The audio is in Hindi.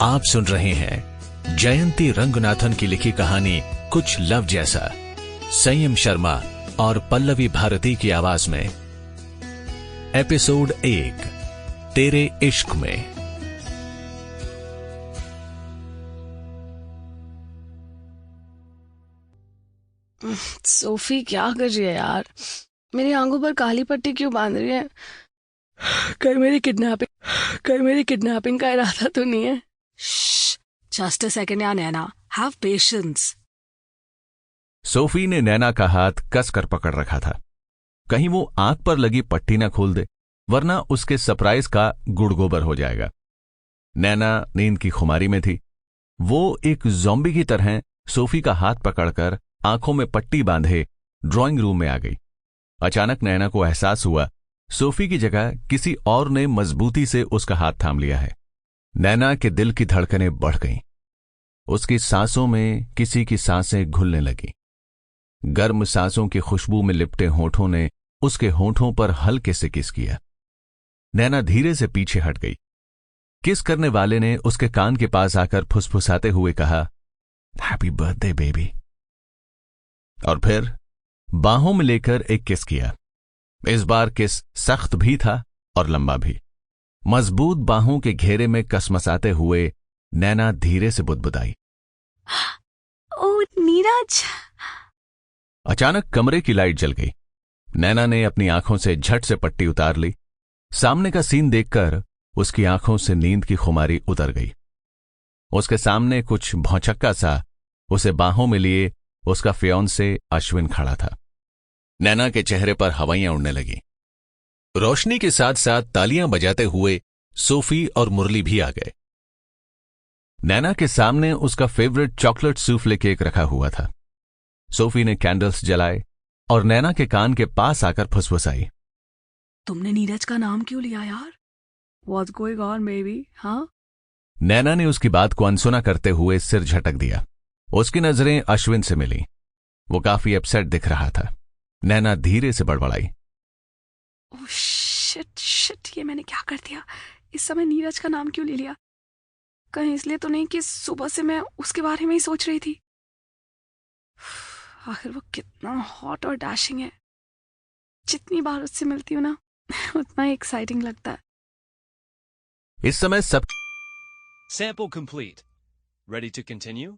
आप सुन रहे हैं जयंती रंगनाथन की लिखी कहानी कुछ लव जैसा, संयम शर्मा और पल्लवी भारती की आवाज में। एपिसोड 1, तेरे इश्क में। सोफी क्या कर रही है यार? मेरी आंखों पर काली पट्टी क्यों बांध रही है? कहीं मेरी किडनैपिंग का इरादा तो नहीं है? जस्ट अ सेकंड यार नैना, हैव पेशेंस। सोफी ने नैना का हाथ कसकर पकड़ रखा था, कहीं वो आंख पर लगी पट्टी ना खोल दे, वरना उसके सरप्राइज का गुड़गोबर हो जाएगा। नैना नींद की खुमारी में थी। वो एक ज़ॉम्बी की तरह सोफी का हाथ पकड़कर आंखों में पट्टी बांधे ड्राइंग रूम में आ गई। अचानक नैना को एहसास हुआ सोफी की जगह किसी और ने मजबूती से उसका हाथ थाम लिया है। नैना के दिल की धड़कनें बढ़ गईं। उसकी सांसों में किसी की सांसें घुलने लगी। गर्म सांसों की खुशबू में लिपटे होठों ने उसके होठों पर हल्के से किस किया। नैना धीरे से पीछे हट गई। किस करने वाले ने उसके कान के पास आकर फुसफुसाते हुए कहा, हैप्पी बर्थडे बेबी। और फिर बाहों में लेकर एक किस किया। इस बार किस सख्त भी था और लंबा भी। मजबूत बाहों के घेरे में कसमसाते हुए नैना धीरे से बुदबुदाई, ओ नीरज। अचानक कमरे की लाइट जल गई। नैना ने अपनी आंखों से झट से पट्टी उतार ली। सामने का सीन देखकर उसकी आंखों से नींद की खुमारी उतर गई। उसके सामने कुछ भौचक्का सा उसे बाहों में लिए उसका फियांसे अश्विन खड़ा था। नैना के चेहरे पर हवाइयां उड़ने लगी। रोशनी के साथ साथ तालियां बजाते हुए सोफी और मुरली भी आ गए। नैना के सामने उसका फेवरेट चॉकलेट सूफले केक रखा हुआ था। सोफी ने कैंडल्स जलाए और नैना के कान के पास आकर फुसफुसाई, तुमने नीरज का नाम क्यों लिया यार? What's going on baby? हाँ? नैना ने उसकी बात को अनसुना करते हुए सिर झटक दिया। उसकी नजरें अश्विन से मिली। वो काफी अपसेट दिख रहा था। नैना धीरे से बड़बड़ाई, ओह शिट, ये मैंने क्या कर दिया? इस समय नीरज का नाम क्यों ले लिया? कहीं इसलिए तो नहीं कि सुबह से मैं उसके बारे में ही सोच रही थी। आखिर वो कितना हॉट और डैशिंग है। जितनी बार उससे मिलती हूँ ना उतना ही एक्साइटिंग लगता है। इस समय सब Sample complete. Ready to continue?